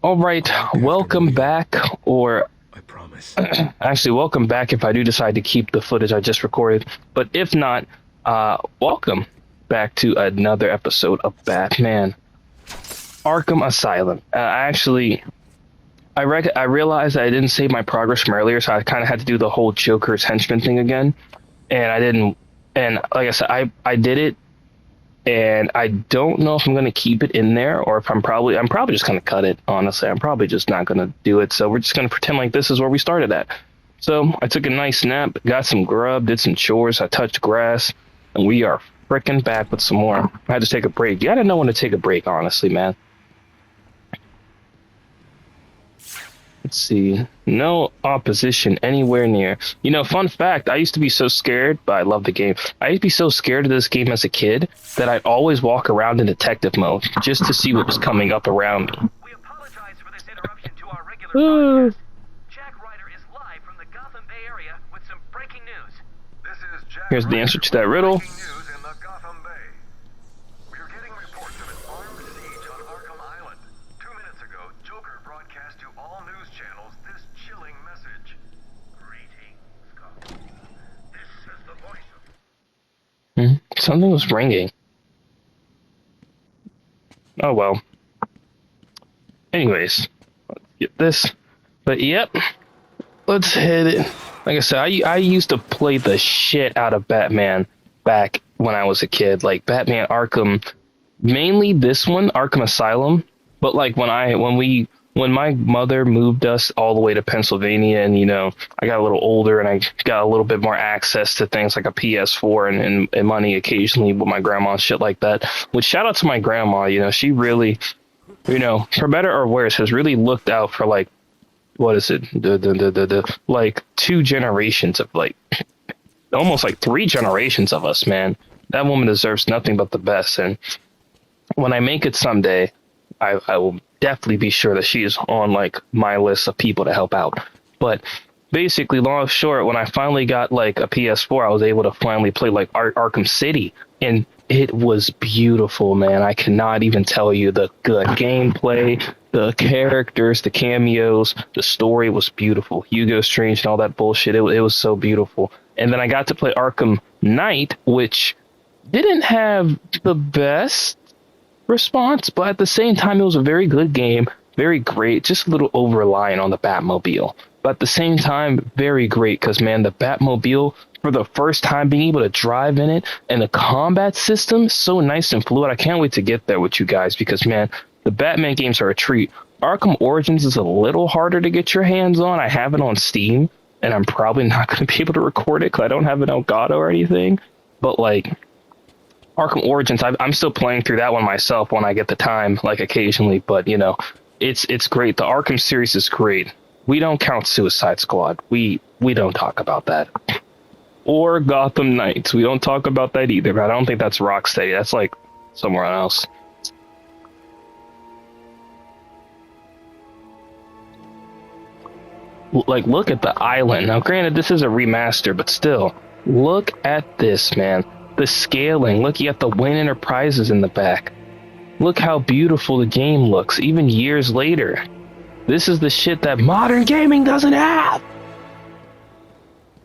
All right, Look after welcome Louis. back, or I promise. actually, welcome back if I do decide to keep the footage I just recorded. But if not, welcome back to another episode of Batman Arkham Asylum. I realized I didn't save my progress from earlier, so I kind of had to do the whole Joker's henchman thing again, and I didn't. And like I said, I did it, and I don't know if I'm gonna keep it in there or if I'm probably just gonna cut it. Honestly, I'm probably just not gonna do it. So we're just gonna pretend like this is where we started at. So I took a nice nap, got some grub, did some chores, I touched grass, and we are freaking back with some more. I had to take a break. You gotta know when to take a break, honestly, man. Let's see. No opposition anywhere near. You know, fun fact, I used to be so scared, but I love the game. I used to be so scared of this game as a kid that I'd always walk around in detective mode just to see what was coming up around me. We apologize for this interruption to our regular Uh, broadcast. Jack Ryder is live from the Gotham Bay Area with some breaking news. This is Jack Here's the Ryder answer to with that riddle. breaking news in the Gotham Bay. We're getting reports of an armed siege on Arkham Island. 2 minutes ago, Joker broadcast to all news channels this chilling message. Greetings, Gotham. This is the voice of... Something was ringing. Oh well. Anyways, let's get this. But yep, let's hit it. Like I said, I used to play the shit out of Batman back when I was a kid. Like Batman Arkham, mainly this one, Arkham Asylum. But like when my mother moved us all the way to Pennsylvania, and I got a little older and I got a little bit more access to things like a PS4 and money occasionally with my grandma and shit like that. Which shout out to my grandma, she really, for better or worse, has really looked out for like what is it, like two generations of like almost like three generations of us, man. That woman deserves nothing but the best, and when I make it someday, I will definitely be sure that she is on like my list of people to help out. But basically, long and short, when I finally got like a PS4, I was able to finally play like Arkham City, and it was beautiful, man. I cannot even tell you the good gameplay, the characters, the cameos, the story was beautiful. Hugo Strange and all that bullshit. It was so beautiful. And then I got to play Arkham Knight, which didn't have the best response, but at the same time, it was a very good game, very great, just a little over reliant on the Batmobile. But at the same time, very great because, man, the Batmobile, for the first time, being able to drive in it and the combat system, so nice and fluid. I can't wait to get there with you guys because, man, the Batman games are a treat. Arkham Origins is a little harder to get your hands on. I have it on Steam, and I'm probably not going to be able to record it because I don't have an Elgato or anything. But, like, Arkham Origins, I'm still playing through that one myself when I get the time, like occasionally. But it's great. The Arkham series is great. We don't count Suicide Squad. We don't talk about that. Or Gotham Knights. We don't talk about that either. But I don't think that's Rocksteady. That's like somewhere else. Like, look at the island. Now, granted, this is a remaster, but still, look at this, man. The scaling. Look, you got the Wayne Enterprises in the back. Look how beautiful the game looks, even years later. This is the shit that modern gaming doesn't have.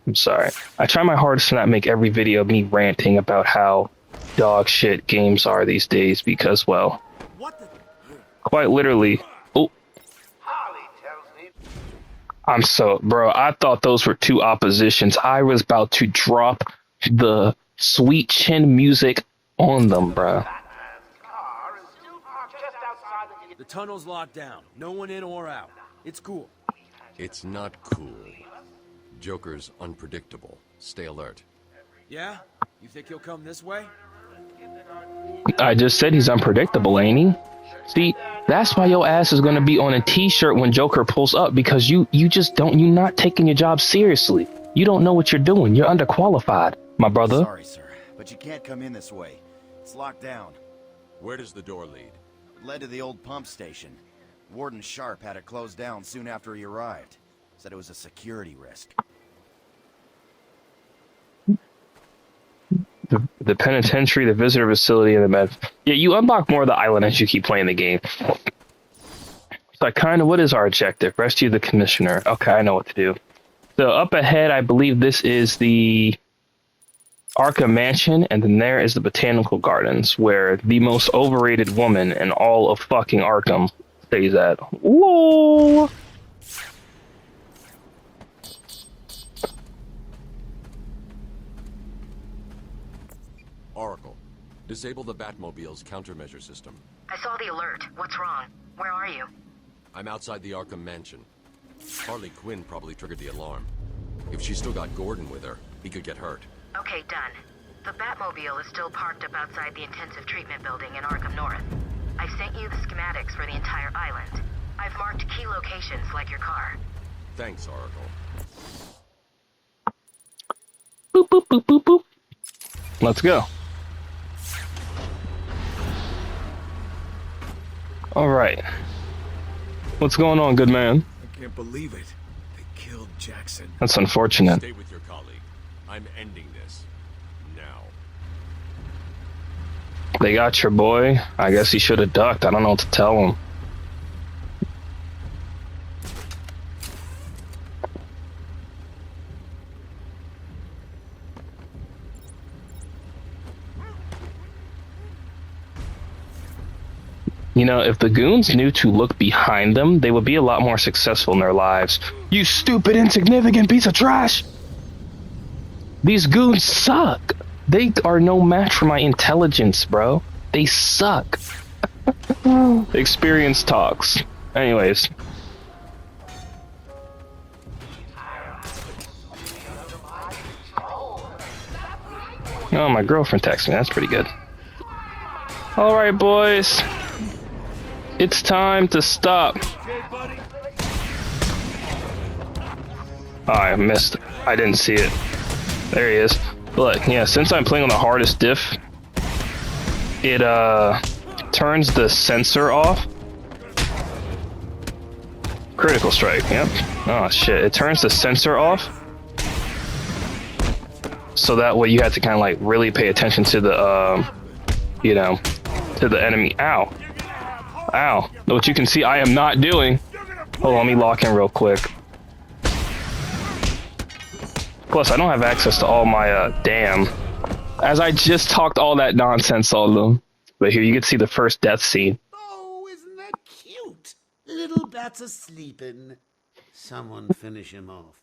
I'm sorry. I try my hardest to not make every video me ranting about how dog shit games are these days because, well, quite literally. Oh, bro, I thought those were two oppositions. I was about to drop the sweet chin music on them, bro. The tunnel's locked down. No one in or out. It's cool. It's not cool. Joker's unpredictable. Stay alert. Yeah? You think he'll come this way? I just said he's unpredictable, ain't he? See, that's why your ass is gonna be on a t-shirt when Joker pulls up, because you're not taking your job seriously. You don't know what you're doing. You're underqualified, my brother. Sorry, sir, but you can't come in this way. It's locked down. Where does the door lead? It led to the old pump station. Warden Sharp had it closed down soon after he arrived. Said it was a security risk. The penitentiary, the visitor facility, and the med. Yeah, you unlock more of the island as you keep playing the game. So what is our objective? Rescue the commissioner. Okay, I know what to do. So up ahead, I believe this is the Arkham Mansion, and then there is the Botanical Gardens, where the most overrated woman in all of fucking Arkham stays at. Whoa! Oracle, disable the Batmobile's countermeasure system. I saw the alert. What's wrong? Where are you? I'm outside the Arkham Mansion. Harley Quinn probably triggered the alarm. If she's still got Gordon with her, he could get hurt. Okay, done. The Batmobile is still parked up outside the intensive treatment building in Arkham North. I've sent you the schematics for the entire island. I've marked key locations like your car. Thanks, Oracle. Boop, boop, boop, boop, boop. Let's go. All right. What's going on, good man? I can't believe it. They killed Jackson. That's unfortunate. Stay with your colleague. I'm ending this. Now. They got your boy. I guess he should have ducked. I don't know what to tell him. You know, if the goons knew to look behind them, they would be a lot more successful in their lives. You stupid, insignificant piece of trash! These goons suck! They are no match for my intelligence, bro. They suck. Experience talks. Anyways. Oh, my girlfriend texted me. That's pretty good. Alright, boys. It's time to stop. Oh, I missed it. I didn't see it. There he is. Look, yeah, since I'm playing on the hardest diff, it turns the sensor off. Critical strike, yep. Oh shit, it turns the sensor off. So that way you have to kind of like really pay attention to the, you know, to the enemy. Ow. Ow. What you can see I am not doing. Hold on, let me lock in real quick. Plus, I don't have access to all my, damn. As I just talked all that nonsense on them. But here, you can see the first death scene. Oh, isn't that cute? Little bats are sleeping. Someone finish him off.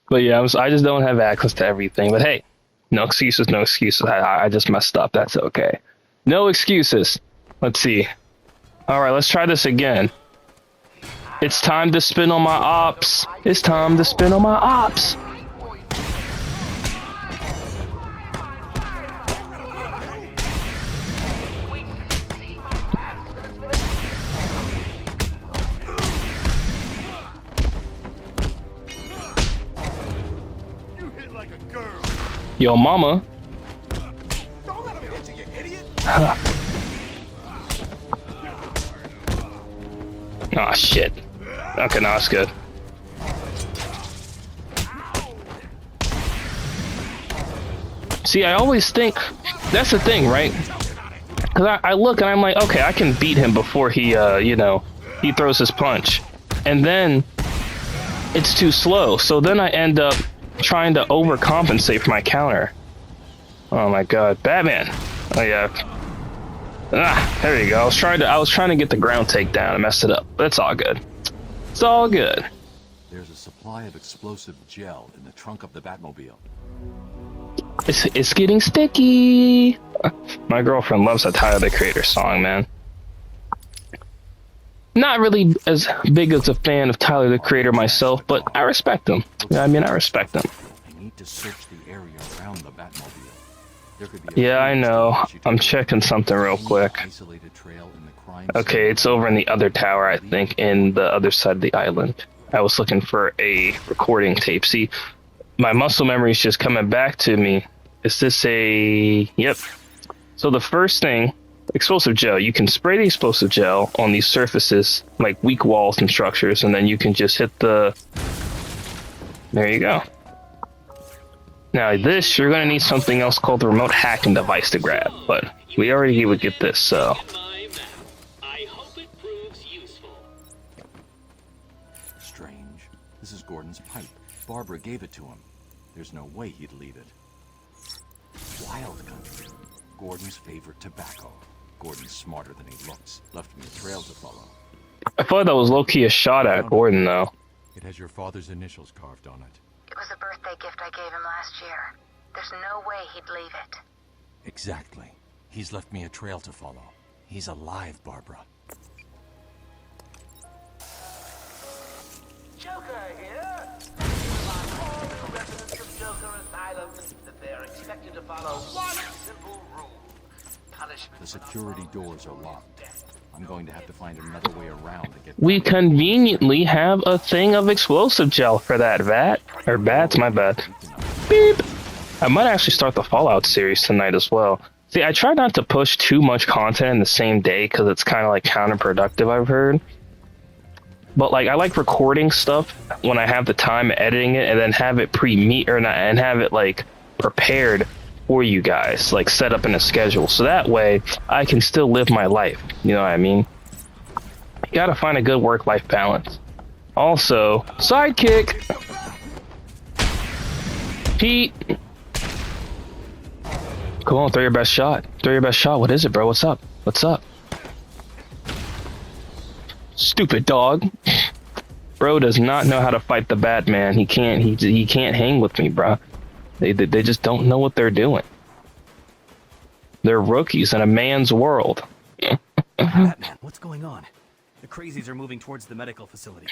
But yeah, I just don't have access to everything. But hey, no excuses, no excuses. I just messed up. That's okay. No excuses. Let's see. Alright, let's try this again. It's time to spin on my ops. It's time to spin on my ops. Yo, mama. Don't let him hit you, you idiot! Oh shit. Okay, no, that's good. See, I always think that's the thing, right? Because I look and I'm like, okay, I can beat him before he, you know, he throws his punch, and then it's too slow. So then I end up trying to overcompensate for my counter. Oh my god, Batman! Oh yeah. Ah, there you go. I was trying to get the ground takedown and messed it up. But it's all good. It's all good. There's a supply of explosive gel in the trunk of the Batmobile. It's getting sticky. My girlfriend loves that Tyler the Creator song, man. Not really as big as a fan of Tyler the Creator myself, but I respect him. Yeah, I mean, I respect him. I need to search the area around the Batmobile. There could be Yeah, I know. I'm checking something real quick. Isolated trail in the crime Okay, it's over in the other tower, I think, in the other side of the island. I was looking for a recording tape. See, my muscle memory is just coming back to me. Is this a... Yep. So the first thing, explosive gel. You can spray the explosive gel on these surfaces, like weak walls and structures, and then you can just hit the... There you go. Now this, you're going to need something else called the remote hacking device to grab, but we already would get this, so... Gordon's pipe. Barbara gave it to him. There's no way he'd leave it. Wild country. Gordon's favorite tobacco. Gordon's smarter than he looks. Left me a trail to follow. I thought that was low-key a shot at Gordon, though. It has your father's initials carved on it. It was a birthday gift I gave him last year. There's no way he'd leave it. Exactly. He's left me a trail to follow. He's alive, Barbara. Joker here! Remind all the residents of Joker Asylum that they are expected to follow one simple rule. Punishment. The security doors are locked. I'm going to have to find another way around to get... We conveniently have a thing of explosive gel for that vat. Or bats, my bad. Beep! I might actually start the Fallout series tonight as well. See, I try not to push too much content in the same day because it's kind of like counterproductive, I've heard. But like, I like recording stuff when I have the time, editing it, and then have it and have it like prepared for you guys, like set up in a schedule. So that way I can still live my life. You know what I mean? You gotta find a good work-life balance. Also, sidekick! Pete! Come on, throw your best shot. Throw your best shot. What is it, bro? What's up? What's up? Stupid dog. Bro does not know how to fight the Batman. He can't hang with me, bro. They just don't know what they're doing. They're rookies in a man's world. Batman, what's going on? The crazies are moving towards the medical facility.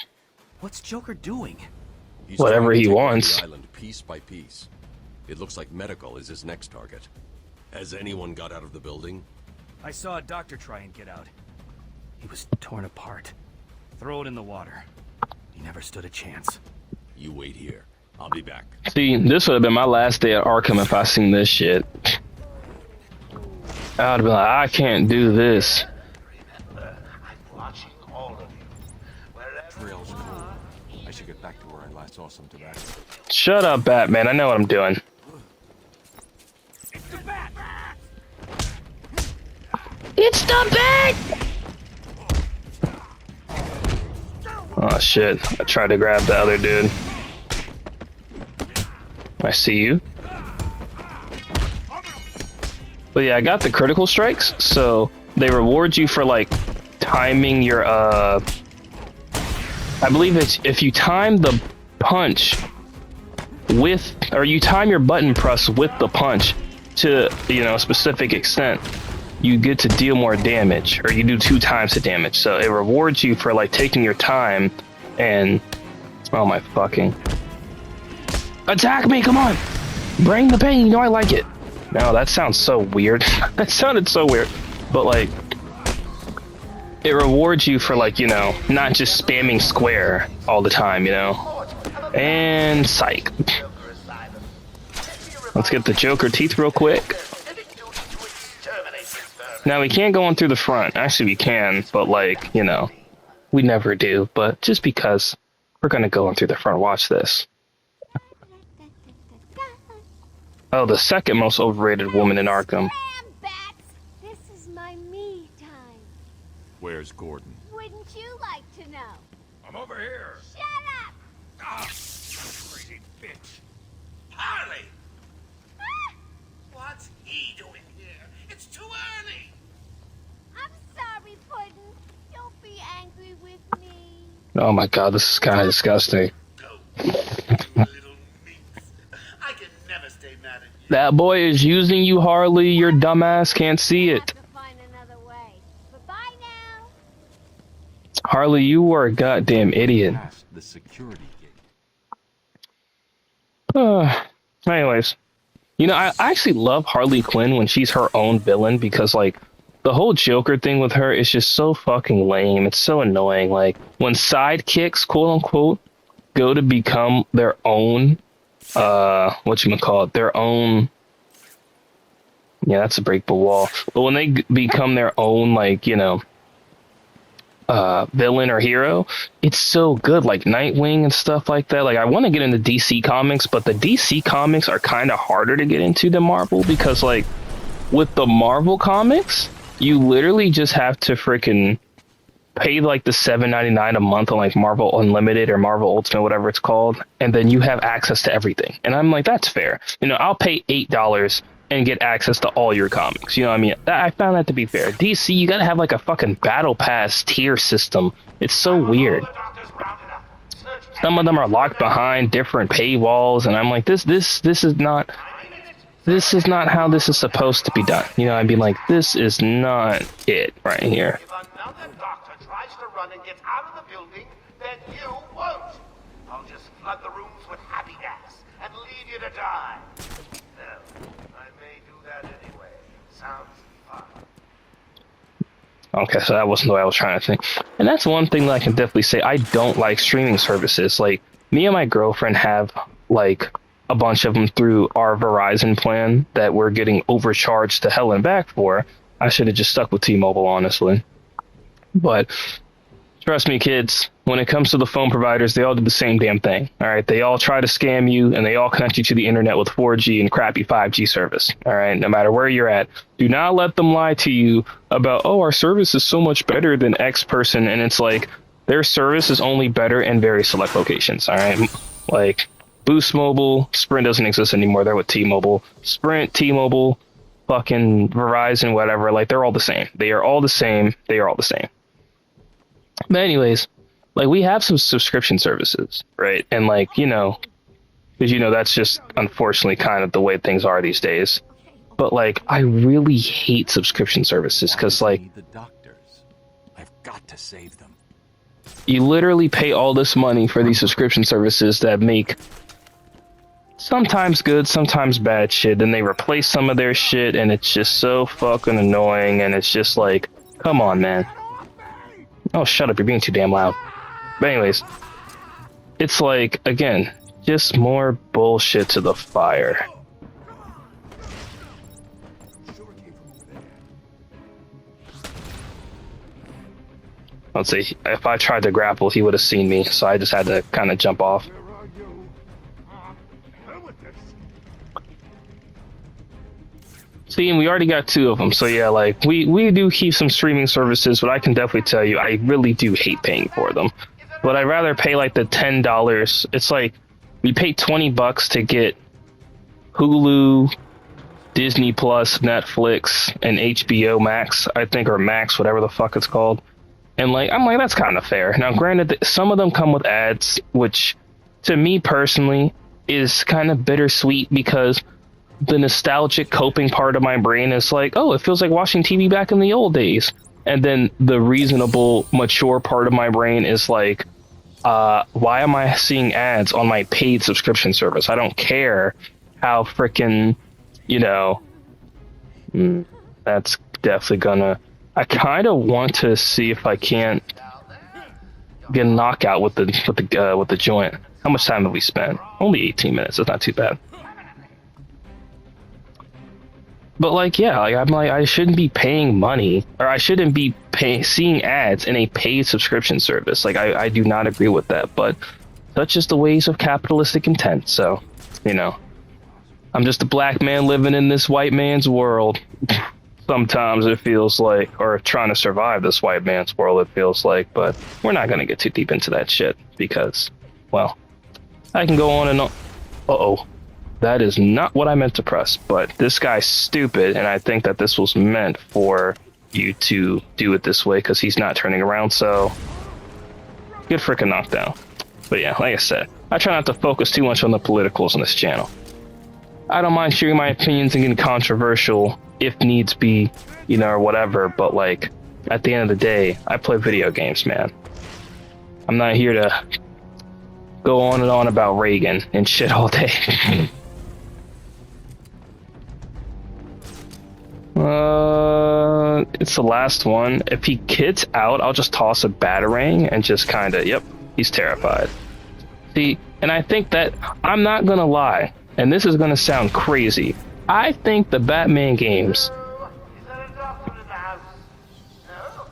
What's Joker doing? He's Whatever trying to he take over wants. the island piece by piece. It looks like medical is his next target. Has anyone got out of the building? I saw a doctor try and get out. He was torn apart. Throw it in the water. He never stood a chance. You wait here. I'll be back. See, this would have been my last day at Arkham if I seen this shit. I would have been like, I can't do this. Remember, I'm watching all of you. Wherever Trail's cool. I should get back to where I last saw some tobacco. Shut up, Batman. I know what I'm doing. It's the bat! It's the Bat! Oh shit, I tried to grab the other dude. I see you. But yeah, I got the critical strikes, so they reward you for like timing your I believe it's if you time the punch with, or you time your button press with the punch to, you know, a specific extent, you get to deal more damage, or you do 2 times the damage. So it rewards you for like taking your time and, oh my fucking, attack me, come on, bring the pain, you know I like it. No, that sounds so weird. That sounded so weird, but like, it rewards you for like, you know, not just spamming square all the time, you know. And psych. Let's get the Joker teeth real quick. Now we can't go in through the front. Actually we can, but like, you know, we never do. But just because we're gonna go in through the front, watch this. Oh, the second most overrated woman in Arkham. This is my me time. Where's Gordon? Wouldn't you like to know? I'm over here. Shut up! Ah, crazy bitch. Harley! Ah! What's he doing here? It's too early. I'm sorry, Puddin'. Don't be angry with me. Oh my god, this is kind of disgusting. Go, little minx. I can never stay mad at you. That boy is using you, Harley. Your dumbass can't see Have it. to find another way. Bye-bye now. Harley, you are a goddamn idiot. Past the security gate. Anyways, you know, I actually love Harley Quinn when she's her own villain, because like the whole Joker thing with her is just so fucking lame. It's so annoying. Like when sidekicks, quote unquote, go to become their own, their own. Yeah, that's a breakable wall. But when they become their own, like, you know, villain or hero, it's so good. Like Nightwing and stuff like that. Like I want to get into DC comics, but the DC comics are kind of harder to get into than Marvel, because like with the Marvel comics, you literally just have to freaking pay like the $7.99 a month on like Marvel Unlimited or Marvel Ultimate, whatever it's called, and then you have access to everything. And I'm like, that's fair. You know, I'll pay $8 and get access to all your comics. You know what I mean? I found that to be fair. DC, you gotta have like a fucking battle pass tier system. It's so weird. Some of them are locked behind different paywalls, and I'm like, this is not how this is supposed to be done. You know, I'd be like, this is not it right here. If another doctor tries to run and get out of the building, then you won't. I'll just flood the rooms with happy gas and leave you to die. No, I may do that anyway. Sounds fun. Okay, so that wasn't the way I was trying to think. And that's one thing that I can definitely say. I don't like streaming services. Like, me and my girlfriend have, like, a bunch of them through our Verizon plan that we're getting overcharged to hell and back for. I should have just stuck with T-Mobile, honestly. But trust me, kids, when it comes to the phone providers, they all do the same damn thing. All right, they all try to scam you, and they all connect you to the internet with 4G and crappy 5G service. All right, no matter where you're at, do not let them lie to you about, oh, our service is so much better than X person, and it's like their service is only better in very select locations. All right, like Boost Mobile, Sprint doesn't exist anymore. They're with T-Mobile. Sprint, T-Mobile, fucking Verizon, whatever. Like, they're all the same. They are all the same. They are all the same. But anyways, like, we have some subscription services, right? And, like, you know, because, you know, that's just unfortunately kind of the way things are these days. But, like, I really hate subscription services because, like, The doctors. I've got to save them. you literally pay all this money for these subscription services that make sometimes good, sometimes bad shit, and they replace some of their shit, and it's just so fucking annoying, and it's just like, come on, man. Oh, shut up, you're being too damn loud. But anyways, it's like, again, just more bullshit to the fire. Let's see, if I tried to grapple, he would have seen me, so I just had to kind of jump off. See, and we already got two of them, so yeah, like, we do keep some streaming services, but I can definitely tell you, I really do hate paying for them. But I'd rather pay, like, the $10, it's like, we pay $20 to get Hulu, Disney Plus, Netflix, and HBO Max, I think, or Max, whatever the fuck it's called. And, like, I'm like, that's kind of fair. Now, granted, some of them come with ads, which, to me personally, is kind of bittersweet because the nostalgic coping part of my brain is like, oh, it feels like watching TV back in the old days. And then the reasonable, mature part of my brain is like, why am I seeing ads on my paid subscription service? I don't care how freaking, you know, that's definitely gonna, I kind of want to see if I can't get a knockout with the joint. How much time have we spent? Only 18 minutes. It's not too bad. But, like, yeah, like, I'm like, I shouldn't be paying money, or I shouldn't be seeing ads in a paid subscription service. Like, I do not agree with that, but such is the ways of capitalistic intent. So, you know, I'm just a black man living in this white man's world. Sometimes it feels like, or trying to survive this white man's world, it feels like, but we're not going to get too deep into that shit because, well, I can go on and on. Uh-oh. That is not what I meant to press, but this guy's stupid, and I think that this was meant for you to do it this way because he's not turning around, so good freaking knockdown. But yeah, like I said, I try not to focus too much on the politicals on this channel. I don't mind sharing my opinions and getting controversial if needs be, you know, or whatever, but like, at the end of the day, I play video games, man. I'm not here to go on and on about Reagan and shit all day. It's the last one. If he gets out, I'll just toss a batarang and just kind of, yep, he's terrified. See, and I think that, I'm not gonna lie, and this is gonna sound crazy, I think the Batman games, Is there a doctor in the house? No?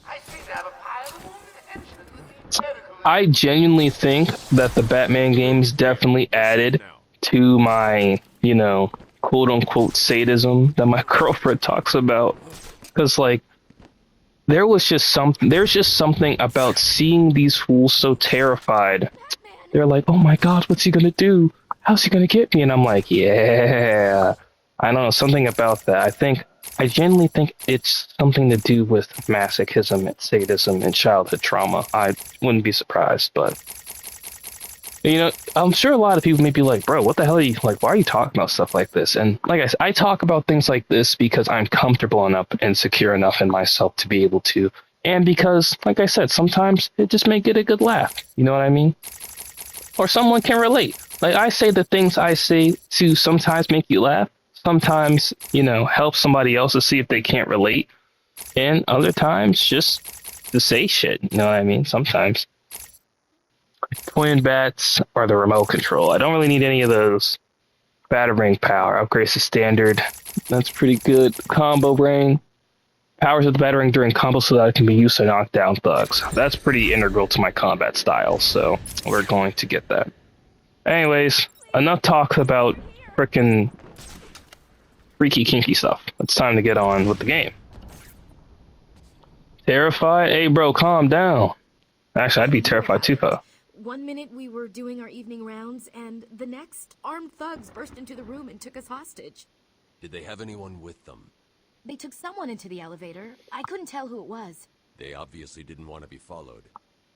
I seem to have a pile of wounded henchmen. I genuinely think that the Batman games definitely added to my, you know, quote-unquote sadism that my girlfriend talks about. Because, like, there's just something about seeing these fools so terrified. They're like, oh my god, what's he gonna do? How's he gonna get me? And I'm like, yeah. I don't know, something about that. I genuinely think it's something to do with masochism and sadism and childhood trauma. I wouldn't be surprised, but I'm sure a lot of people may be like, bro, what the hell are you, like, why are you talking about stuff like this? And like I said, I talk about things like this because I'm comfortable enough and secure enough in myself to be able to. And because, like I said, sometimes it just may get a good laugh. You know what I mean? Or someone can relate. Like, I say the things I say to sometimes make you laugh. Sometimes, help somebody else to see if they can't relate. And other times, just to say shit. You know what I mean? Sometimes. Twin bats or the remote control. I don't really need any of those. Batarang power. Upgrades to standard. That's pretty good. Combo brain. Powers of the batarang during combo so that it can be used to knock down thugs. That's pretty integral to my combat style, so we're going to get that. Anyways, enough talk about frickin' freaky kinky stuff. It's time to get on with the game. Terrified? Hey bro, calm down. Actually, I'd be terrified too, though. One minute we were doing our evening rounds, and the next, armed thugs burst into the room and took us hostage. Did they have anyone with them? They took someone into the elevator. I couldn't tell who it was. They obviously didn't want to be followed.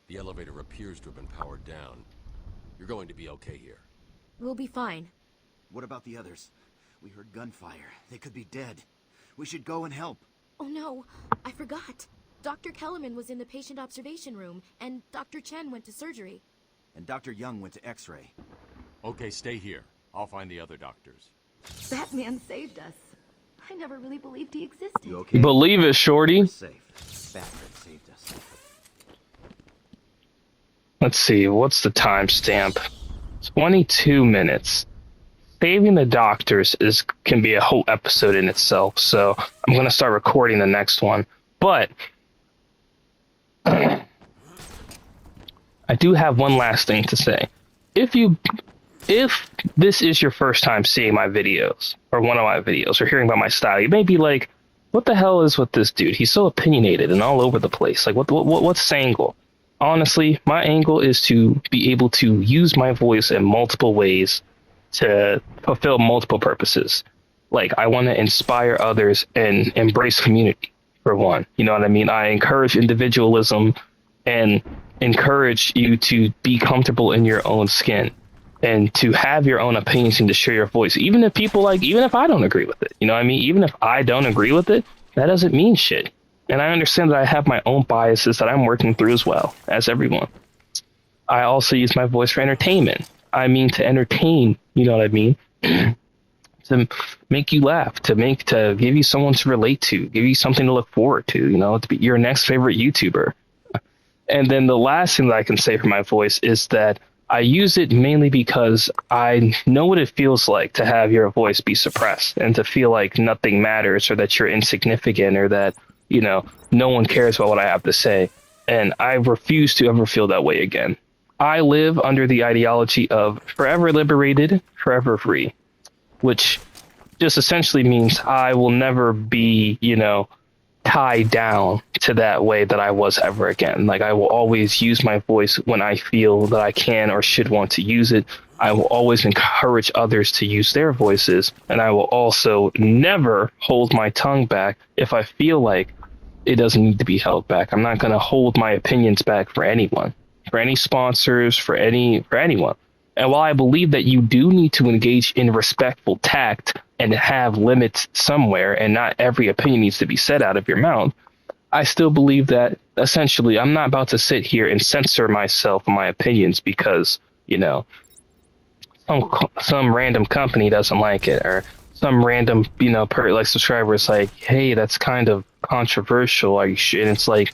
The elevator appears to have been powered down. You're going to be okay here. We'll be fine. What about the others? We heard gunfire. They could be dead. We should go and help. Oh no, I forgot. Dr. Kellerman was in the patient observation room, and Dr. Chen went to surgery. And Dr. Young went to X-ray. Okay, stay here. I'll find the other doctors. Batman saved us. I never really believed he existed. You okay? Believe it, shorty. We're safe. Batman saved us. Let's see, what's the timestamp? 22 minutes. Saving the doctors can be a whole episode in itself, so I'm going to start recording the next one. But I do have one last thing to say. If this is your first time seeing my videos, or one of my videos, or hearing about my style, you may be like, what the hell is with this dude? He's so opinionated and all over the place. Like, what's his angle? Honestly, my angle is to be able to use my voice in multiple ways to fulfill multiple purposes. Like, I want to inspire others and embrace community, for one. You know what I mean? I encourage individualism and encourage you to be comfortable in your own skin and to have your own opinions and to share your voice. Even if I don't agree with it, you know what I mean? Even if I don't agree with it, that doesn't mean shit. And I understand that I have my own biases that I'm working through as well, as everyone. I also use my voice for entertainment. I mean to entertain, you know what I mean? To make you laugh, to give you someone to relate to, give you something to look forward to, to be your next favorite YouTuber. And then the last thing that I can say for my voice is that I use it mainly because I know what it feels like to have your voice be suppressed and to feel like nothing matters or that you're insignificant or that, no one cares about what I have to say. And I refuse to ever feel that way again. I live under the ideology of forever liberated, forever free, which just essentially means I will never be, tied down to that way that I was ever again. Like, I will always use my voice when I feel that I can or should want to use it. I will always encourage others to use their voices, and I will also never hold my tongue back if I feel like it doesn't need to be held back. I'm not going to hold my opinions back for anyone, for any sponsors, for anyone. And while I believe that you do need to engage in respectful tact and have limits somewhere, and not every opinion needs to be said out of your mouth, I still believe that essentially I'm not about to sit here and censor myself and my opinions because, some random company doesn't like it, or some random, subscriber is like, hey, that's kind of controversial. Are you sure? And it's like,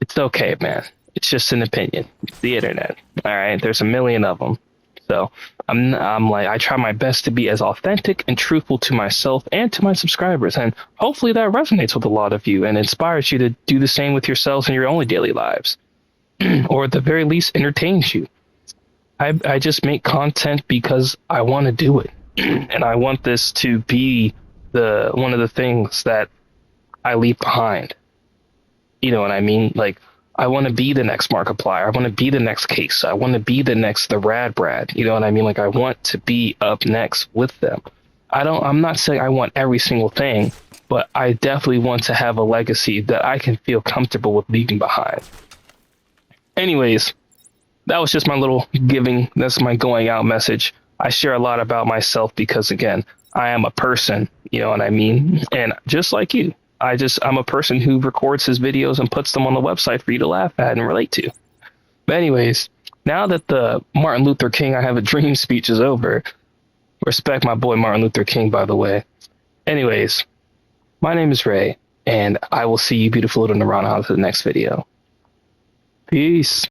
it's okay, man. It's just an opinion. It's the internet. All right. There's a million of them. So I try my best to be as authentic and truthful to myself and to my subscribers. And hopefully that resonates with a lot of you and inspires you to do the same with yourselves in your own daily lives, or at the very least entertains you. I just make content because I want to do it. And I want this to be one of the things that I leave behind. You know what I mean? Like, I want to be the next Markiplier. I want to be the next Case. I want to be the Rad Brad. You know what I mean? Like, I want to be up next with them. I'm not saying I want every single thing, but I definitely want to have a legacy that I can feel comfortable with leaving behind. Anyways, that was just my little giving. That's my going out message. I share a lot about myself because, again, I am a person, you know what I mean? And just like you, I'm a person who records his videos and puts them on the website for you to laugh at and relate to. But anyways, now that the Martin Luther King I Have a Dream speech is over, respect my boy Martin Luther King, by the way. Anyways, my name is Ray, and I will see you beautiful little Naranjas in the next video. Peace.